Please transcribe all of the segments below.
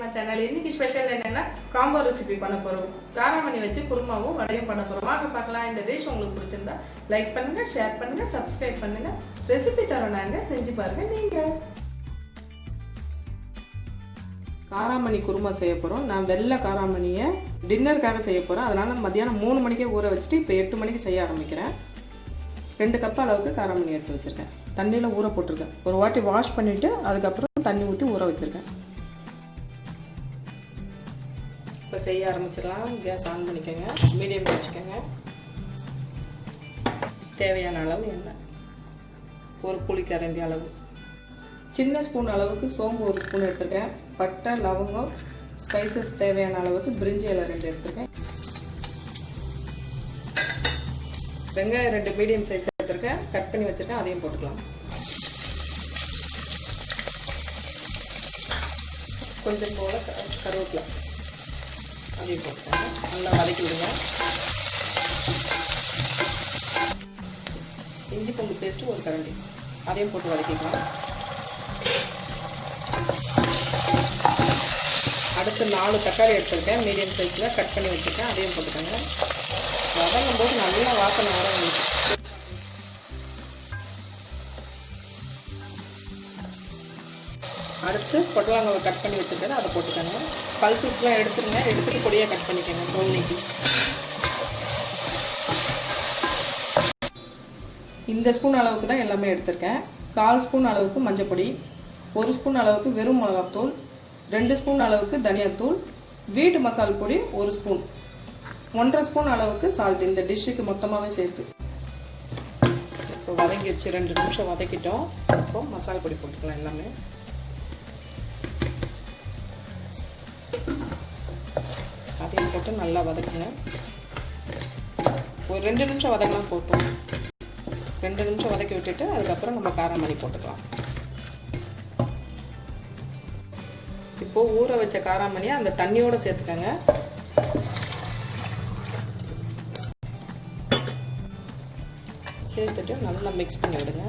AMMA channel. இன்னைக்கு special என்னன்னா combo recipe பண்ண போறோம். காராமணி வச்சு குருமாவும் வடையும் பண்ண போறோம். வாங்க பார்க்கலாம். இந்த டிஷ் உங்களுக்கு பிடிச்சிருந்தா லைக் பண்ணுங்க, ஷேர் பண்ணுங்க, சப்ஸ்கிரைப் பண்ணுங்க. ரெசிபி தரனாங்க செஞ்சு பாருங்க நீங்க. காராமணி குருமா செய்ய போறோம். நான் வெள்ளை காராமணியை டின்னருக்காக செய்ய போறேன். அதனால மத்தியானம் 3 மணிக்கே ஊற வச்சுட்டு இப்போ 8 மணிக்கு செய்ய ஆரம்பிக்கிறேன். 2 கப் அளவுக்கு காராமணி எடுத்து வச்சிருக்கேன். தண்ணியில் ஊற போட்டிருக்கேன். ஒரு வாட்டி வாஷ் பண்ணிட்டு அதுக்கப்புறம் தண்ணி ஊற்றி ஊற வச்சிருக்கேன். இப்போ செய்ய ஆரம்பிச்சிடலாம். கேஸ் ஆன் பண்ணிக்கோங்க, மீடியம் வச்சுக்கோங்க. தேவையான அளவு எண்ணெய், ஒரு புளிக்கரண்டி அளவு, சின்ன ஸ்பூன் அளவுக்கு சோம்பு 1 ஸ்பூன் எடுத்துருக்கேன். பட்டை, லவங்கம், ஸ்பைசஸ் தேவையான அளவுக்கு பிரிஞ்சி இலை 2 எடுத்துருக்கேன். வெங்காயம் 2 மீடியம் சைஸ் எடுத்துருக்கேன், கட் பண்ணி வச்சுருக்கேன். அதையும் போட்டுக்கலாம். கொஞ்சம் போல கருவேப்பிலை அதையும் போட்டுக்கோங்க. நல்லா வதக்கி விடுங்க. இஞ்சி பூண்டு பேஸ்ட்டு 1 கரண்டி அதையும் போட்டு வதக்கிக்கலாம். அடுத்து 4 தக்காளி எடுத்துருக்கேன், மீடியம் சைஸில் கட் பண்ணி வச்சுருக்கேன். அதையும் போட்டுக்கோங்க. வதங்கும் போது நல்லா வாசனை வர வேண்டியது. அடுத்து பொட்டலங்காவை கட் பண்ணி வச்சுருக்கேன், அதை போட்டுக்கோங்க. பல்சஸ்லாம் எடுத்துருங்க, எடுத்துட்டு பொடியாக கட் பண்ணிக்கோங்க. ப்ரௌனிக்கு இந்த ஸ்பூன் அளவுக்கு தான் எல்லாமே எடுத்திருக்கேன். 1/4 ஸ்பூன் அளவுக்கு மஞ்சள் பொடி, 1 ஸ்பூன் அளவுக்கு வெறும் மிளகாத்தூள், 2 ஸ்பூன் அளவுக்கு தனியாத்தூள், வீட்டு மசால் பொடி 1 ஸ்பூன், 1.5 ஸ்பூன் அளவுக்கு சால்ட். இந்த டிஷ்ஷுக்கு மொத்தமாகவே சேர்த்து. இப்போ வதங்கிடுச்சு. 2 நிமிஷம் வதக்கிட்டோம். இப்போ மசாலா பொடி போட்டுக்கலாம். எல்லாமே அதையும் போட்டு நல்லா வதக்குங்க. ஒரு 2 நிமிஷம் வதக்கலாம் போட்டோம். 2 நிமிஷம் வதக்கி விட்டுட்டு அதுக்கப்புறம் நம்ம காராமணி போட்டுக்கலாம். இப்போது ஊற வச்ச காராமணியை அந்த தண்ணியோடு சேர்த்துக்கோங்க. சேர்த்துட்டு நல்லா மிக்ஸ் பண்ணி விடுங்க.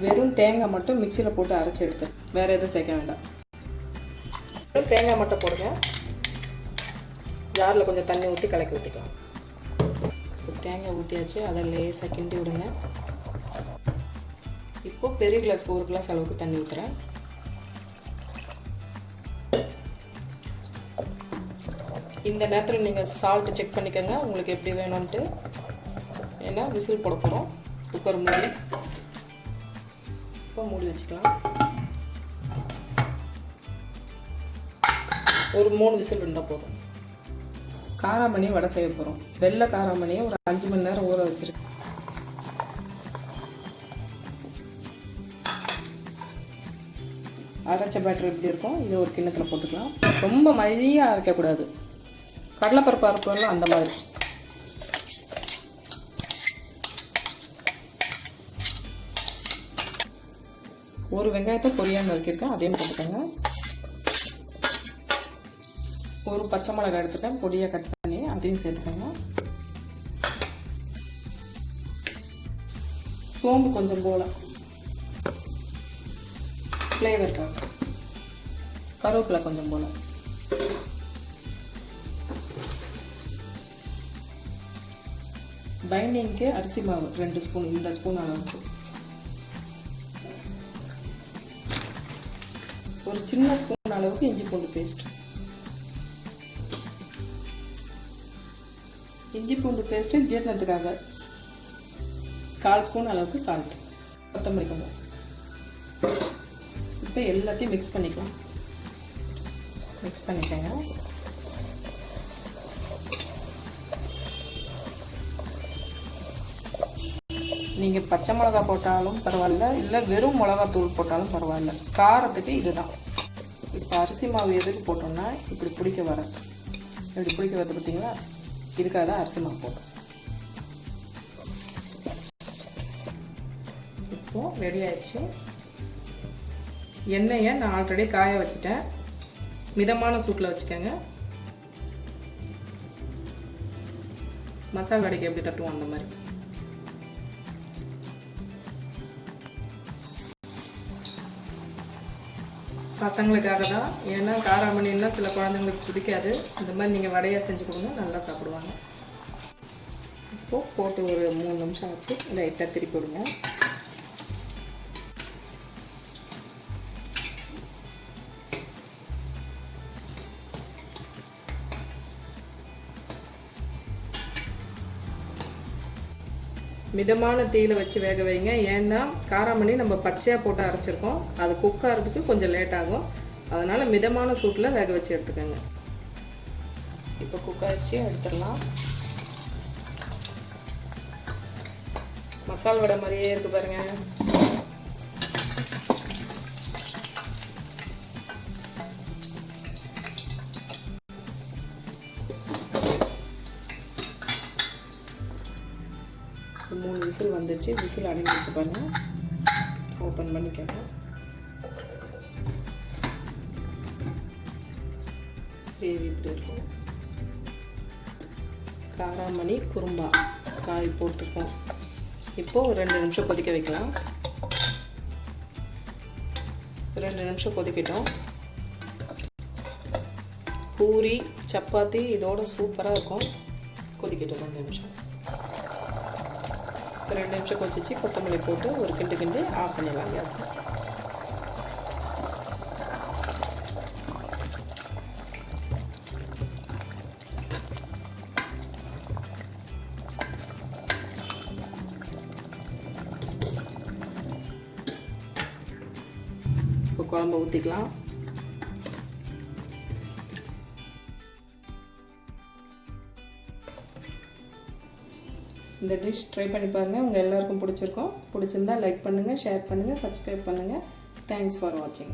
வெறும் தேங்காய் மட்டும் மிக்சியில் போட்டு அரைச்சி எடுத்து, வேறு எதுவும் சேர்க்க வேண்டாம். வெறும் தேங்காய் மட்டும் போடுங்க. ஜாரில் கொஞ்சம் தண்ணி ஊற்றி கலக்கி ஊற்றிக்கலாம். தேங்காய் ஊற்றியாச்சு, அதை லேசாக கிண்டி விடுங்க. இப்போது பெரிய கிளாஸ்க்கு 1 கிளாஸ் அளவுக்கு தண்ணி ஊற்றுறேன். இந்த நேரத்தில் நீங்கள் சால்ட்டு செக் பண்ணிக்கோங்க, உங்களுக்கு எப்படி வேணும்ன்ட்டு. ஏன்னா விசில் போட போகிறோம். குக்கர் மூடி இப்போ மூடி வச்சுக்கலாம். ஒரு 3 விசில் இருந்தால் போதும். காராமணி வடை செய்ய போகிறோம். வெள்ளை காராமணியை ஒரு 5 மணி நேரம் ஊற வச்சுருக்கேன். அரைச்ச பேட்டர் எப்படி இருக்கும், இதை ஒரு கிண்ணத்தில் போட்டுக்கலாம். ரொம்ப மையாக அரைக்கக்கூடாது. கடலைப்பருப்பு அரைப்பெல்லாம் அந்த மாதிரி. ஒரு வெங்காயத்தை பொரியாக நறுக்கியிருக்கேன், அதையும் போட்டுக்கோங்க. ஒரு பச்சை மிளகாய் எடுத்துக்கேன், பொடியாக கட் பண்ணி அதையும் சேர்த்துக்கோங்க. சோம்பு கொஞ்சம் போல ஃப்ளேவருக்காக, கருவேப்பிலை கொஞ்சம் போல, பைண்டிங்க்கு அரிசி மாவு 2 ஸ்பூன், இந்த ஸ்பூன் அளவுக்கு, ஒரு சின்ன ஸ்பூன் அளவுக்கு இஞ்சி பூண்டு பேஸ்ட், இஞ்சி பூண்டு பேஸ்ட்டு ஜீரணத்துக்காக 1/4 ஸ்பூன் அளவுக்கு சால்ட், கொத்தமல்லி கொஞ்சம். இப்போ எல்லாத்தையும் மிக்ஸ் பண்ணிக்கலாம். மிக்ஸ் பண்ணிக்கோங்க. நீங்கள் பச்சை மிளகா போட்டாலும் பரவாயில்ல, இல்லை வெறும் மிளகாத்தூள் போட்டாலும் பரவாயில்ல. காரத்துக்கு இதுதான். இப்போ அரிசி மாவு எதுக்கு போட்டோம்னா இப்படி பிடிக்க வர, இப்படி பிடிக்க வரது பார்த்தீங்களா, இதுக்காக தான் அரிசி மாவு போட்டோம். இப்போது ரெடி ஆயிடுச்சு. எண்ணெயை நான் ஆல்ரெடி காய வச்சுட்டேன். மிதமான சூட்டில் வச்சுக்கோங்க. மசாலா வடைக்கு எப்படி தட்டுவோம் அந்த மாதிரி. பசங்களுக்காக தான். ஏன்னா காராமணின்னா சில குழந்தைங்களுக்கு பிடிக்காது. இந்த மாதிரி நீங்கள் வடையாக செஞ்சு கொடுங்க, நல்லா சாப்பிடுவாங்க. இப்போது போட்டு ஒரு 3 நிமிஷம் வச்சு லைட்டாக திருப்பி விடுங்க. மிதமான தீயில வச்சு வேக வைங்க. ஏன்னா காராமணி நம்ம பச்சையாக போட்டு அரைச்சிருக்கோம், அது குக் ஆகிறதுக்கு கொஞ்சம் லேட் ஆகும். அதனால் மிதமான சூட்டில் வேக வச்சு எடுத்துக்கோங்க. இப்போ குக் ஆகிடுச்சு, எடுத்துடலாம். மசால் வடை மாதிரியே இருக்குது பாருங்கள். மூணு விசில் வந்துருச்சு. விசில் அடங்கிடுச்சு பாருங்கள். ஓப்பன் பண்ணிக்கோங்க. கிரேவி இப்படி இருக்கும். காராமணி குருமா காய் போட்டுப்போம். இப்போது 2 நிமிஷம் கொதிக்க வைக்கலாம். 2 நிமிஷம் கொதிக்கட்டும். பூரி சப்பாத்தி இதோட சூப்பராக இருக்கும். கொதிக்கட்டும் 2 நிமிஷம். 2 நிமிஷம் கொதிச்சு கொத்தமல்லி போட்டு ஒரு கிண்டு ஆஃப் பண்ணிடலாம் கேஸ். இப்போ குழம்பு ஊற்றிக்கலாம். இந்த டிஷ் ட்ரை பண்ணி பாருங்கள். உங்கள் எல்லாருக்கும் பிடிச்சிருக்கோம். பிடிச்சிருந்தா லைக் பண்ணுங்கள், ஷேர் பண்ணுங்கள், சப்ஸ்கிரைப் பண்ணுங்கள். தேங்க்ஸ் ஃபார் வாட்சிங்.